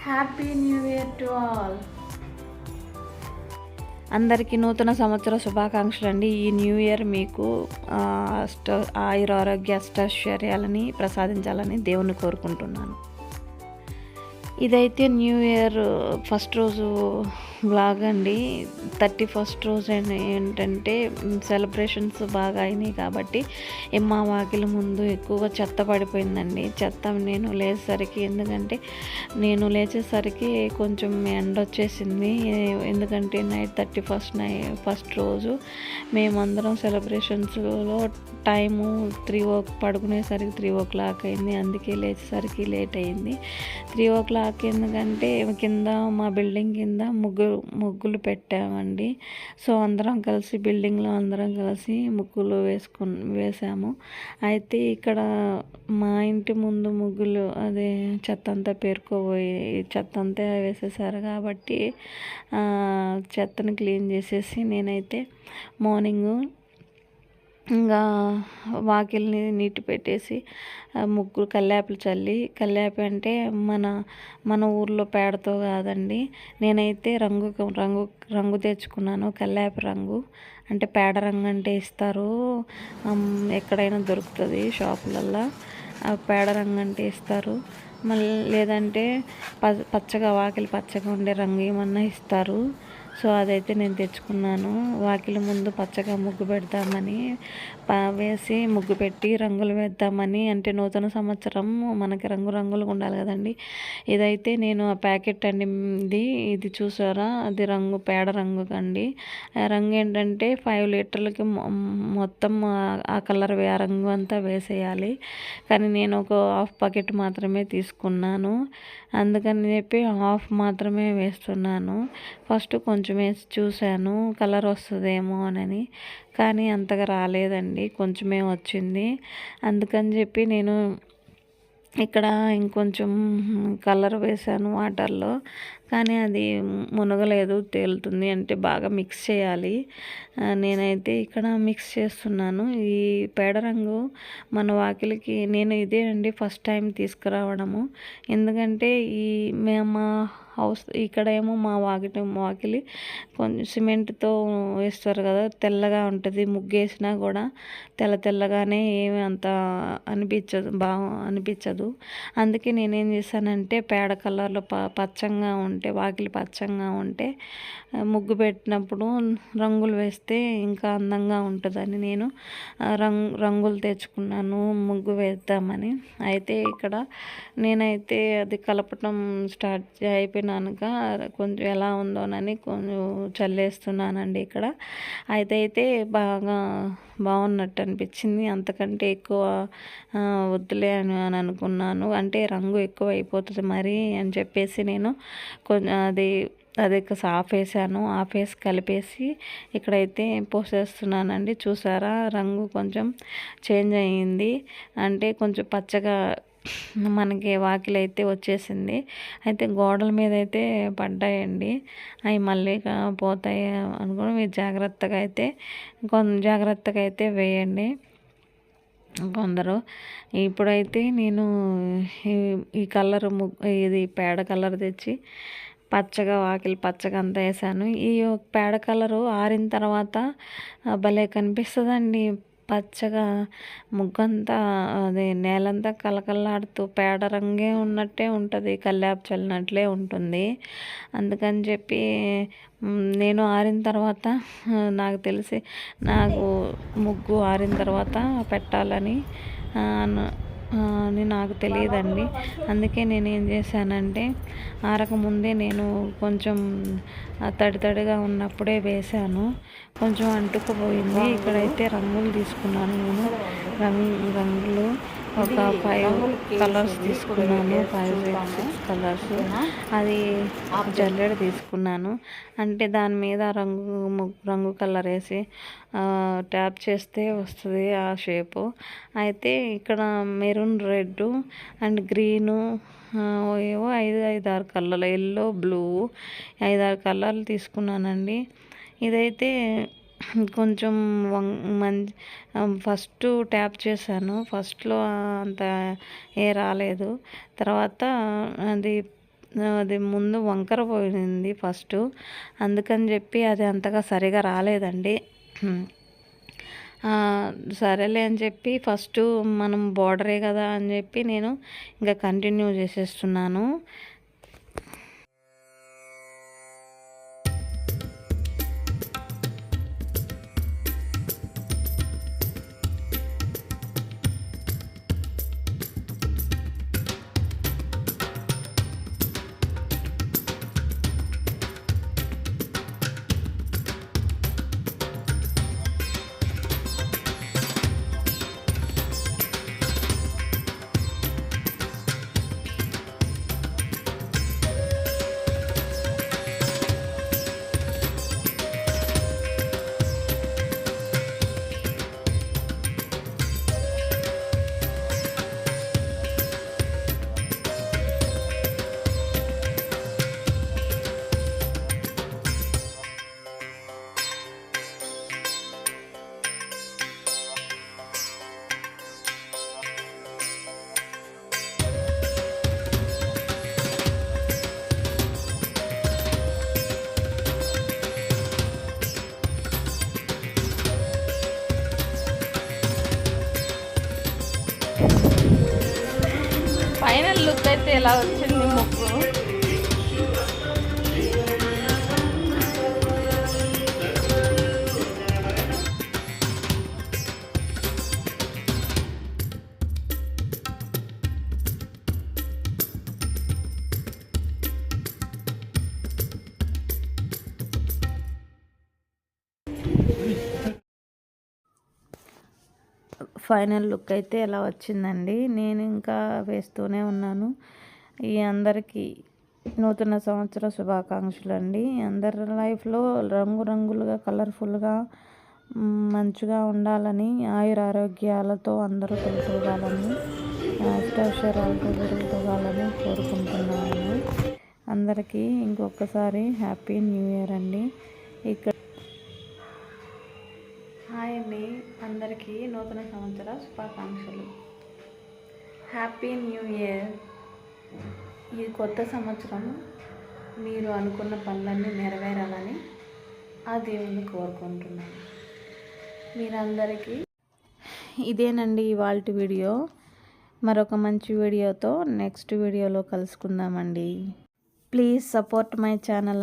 Happy new year to all. అందరికీ నూతన సంవత్సర శుభాకాంక్షలు అండి. ఈ న్యూ ఇయర్ మీకు ఆయురారోగ్య అష్టైశ్వర్యాలని ప్రసాదించాలని దేవుని కోరుకుంటున్నాను. ఇదైతే న్యూ ఇయర్ ఫస్ట్ రోజు వ్లాగ్ అండి. 31st రోజు ఏంటంటే సెలబ్రేషన్స్ బాగా అయినాయి కాబట్టి మా వాకిలి ముందు ఎక్కువగా చెత్త పడిపోయిందండి. చెత్త నేను లేచేసరికి, ఎందుకంటే నేను లేచేసరికి కొంచెం ఎండ వచ్చేసింది. ఎందుకంటే నైట్ 31st రోజు మేమందరం సెలబ్రేషన్స్లో టైము పడుకునేసరికి 3 o'clock అయింది. అందుకే లేచేసరికి లేట్ అయింది. 3 o'clock ఎందుకంటే కింద మా బిల్డింగ్ కింద ముగ్గులు పెట్టామండి. సో బిల్డింగ్లో అందరం కలిసి ముగ్గులు వేసాము. అయితే ఇక్కడ మా ఇంటి ముందు ముగ్గులు చెత్త అంతా పేరుకోబోయి చెత్త అంతా వేసేసారు కాబట్టి చెత్తను క్లీన్ చేసేసి నేనైతే మార్నింగు ఇంకా వాకిల్ని నీటి పెట్టేసి ముగ్గురు కల్లాపులు చల్లి, కల్లాపి అంటే మన ఊర్లో పేడతో కాదండి. నేనైతే రంగు తెచ్చుకున్నాను. కల్లాపి రంగు అంటే పేడ రంగు అంటే ఇస్తారు, ఎక్కడైనా దొరుకుతుంది షాపులల్లో. పేడ రంగు అంటే ఇస్తారు. మళ్ళీ లేదంటే వాకిలి పచ్చగా ఉండే రంగు ఏమన్నా ఇస్తారు. సో అదైతే నేను తెచ్చుకున్నాను. వాకిలి ముందు పచ్చగా ముగ్గు పెడదామని వేసి ముగ్గు పెట్టి రంగులు వేద్దామని. అంటే నూతన సంవత్సరం మనకి రంగురంగులుగా ఉండాలి కదండి. ఇదైతే నేను ఆ ప్యాకెట్ అండి, ఇది చూసారా, అది పేడ రంగు అండి. ఆ రంగు ఏంటంటే 5 లీటర్లకి మొత్తం ఆ కలర్ ఆ రంగు అంతా వేసేయాలి. కానీ నేను ఒక హాఫ్ ప్యాకెట్ మాత్రమే తీసుకున్నాను. అందుకని చెప్పి హాఫ్ మాత్రమే వేస్తున్నాను. ఫస్ట్ కొంచెం వేసి చూశాను కలర్ వస్తుందేమో అని, కానీ అంతగా రాలేదండి, కొంచెమే వచ్చింది. అందుకని చెప్పి నేను ఇక్కడ ఇంకొంచెం కలర్ వేసాను వాటర్లో, కానీ అది మునగలేదు, తేలుతుంది. అంటే బాగా మిక్స్ చేయాలి. నేనైతే ఇక్కడ మిక్స్ చేస్తున్నాను. ఈ పేడ రంగు మన వాకిలికి నేను ఇదే అండి ఫస్ట్ టైం తీసుకురావడము. ఎందుకంటే మా హౌస్ ఇక్కడేమో మా వాకిలి కొంచెం సిమెంట్తో వేస్తారు కదా, తెల్లగా ఉంటుంది. ముగ్గేసినా కూడా తెల్లగానే ఏమి అంత అనిపించదు. అందుకే నేనేం చేశానంటే పేడ కలర్లో పచ్చంగా ఉంటే, వాకిలి పచ్చంగా ఉంటే ముగ్గు పెట్టినప్పుడు రంగులు వేస్తే ఇంకా అందంగా ఉంటుందని నేను రంగులు తెచ్చుకున్నాను ముగ్గు వేద్దామని. అయితే ఇక్కడ నేనైతే అది కలపటం స్టార్ట్ అయిపోయినాక కొంచెం ఎలా ఉందోనని కొంచెం చల్లేస్తున్నానండి ఇక్కడ. అయితే బాగా బాగున్నట్టు అనిపించింది. అంతకంటే ఎక్కువ వద్దులే అని అనుకున్నాను. అంటే రంగు ఎక్కువ అయిపోతుంది మరి అని చెప్పేసి నేను కొంచెం అది ఆఫ్ వేసి కలిపేసి ఇక్కడైతే పోసేస్తున్నానండి. చూసారా, రంగు కొంచెం చేంజ్ అయ్యింది. అంటే కొంచెం పచ్చగా మనకి వాకిలి అయితే వచ్చేసింది. అయితే గోడల మీద అయితే పడ్డాయండి, అవి మళ్ళీ పోతాయి అనుకుని మీరు జాగ్రత్తగా అయితే వేయండి కొందరు. ఇప్పుడైతే నేను ఈ కలర్ ఇది పేడ కలర్ తెచ్చి వాకిలి పచ్చగా అంతా వేసాను. ఈ పేడ కలరు ఆరిన తర్వాత భలే కనిపిస్తుందండి. పచ్చగా ముగ్గంతా నేలంతా కలకల్లాడుతూ పేడ రంగే ఉన్నట్టే ఉంటుంది, కల్లాపు చల్లినట్లే ఉంటుంది. అందుకని చెప్పి నేను ఆరిన తర్వాత నాకు ముగ్గు ఆరిన తర్వాత పెట్టాలని నాకు తెలియదండి. అందుకే నేను ఏం చేశానంటే ఆరకముందే నేను కొంచెం తడిగా ఉన్నప్పుడే వేశాను. కొంచెం అంటుకుపోయింది. ఇక్కడైతే రంగులు తీసుకున్నాను నేను. రంగులు ఒక 5 కలర్స్ తీసుకున్నాను, 5-6 కలర్స్. అది జల్లెడ తీసుకున్నాను. అంటే దాని మీద రంగు కలర్ వేసి ట్యాప్ చేస్తే వస్తుంది ఆ షేపు. అయితే ఇక్కడ మెరూన్, రెడ్ అండ్ గ్రీను, ఏవో 5-6 కలర్లు, ఎల్లో, బ్లూ 5-6 కలర్లు తీసుకున్నానండి. ఇదైతే కొంచెం ఫస్ట్ ట్యాప్ చేశాను. ఫస్ట్లో అంత రాలేదు. తర్వాత అది అది ముందు వంకర పోయింది ఫస్ట్, అందుకని చెప్పి అది అంతగా సరిగా రాలేదండి. సరేలే అని చెప్పి ఫస్ట్ మనం బోర్డరే కదా అని చెప్పి నేను ఇంకా కంటిన్యూ చేసేస్తున్నాను. ఫైనల్ లుక్ అయితే ఎలా వచ్చింది ముగ్గు. ఫైనల్ లుక్ అయితే ఎలా వచ్చిందండి. నేను ఇంకా వేస్తూనే ఉన్నాను. ఈ అందరికీ నూతన సంవత్సర శుభాకాంక్షలు అండి. అందరి లైఫ్లో రంగురంగులుగా కలర్ఫుల్గా మంచిగా ఉండాలని, ఆయురారోగ్యాలతో అందరూ తొలతూగాలని, అష్టైశ్వర్యాలతో తొలతూగాలని కోరుకుంటున్నాను. అందరికీ ఇంకొకసారి హ్యాపీ న్యూ ఇయర్ అండి. ఇక్కడ హాయ్ అండి, అందరికీ నూతన సంవత్సర శుభాకాంక్షలు. Happy new year. ఈ కొత్త సంవత్సరం మీరు అనుకున్న పనులన్నీ నెరవేరాలని ఆ దేవుణ్ణి కోరుకుంటున్నాను. మీరందరికీ ఇదేనండి ఇవాల్టి వీడియో. మరొక మంచి వీడియోతో నెక్స్ట్ వీడియోలో కలుసుకుందామండి. Please support my channel.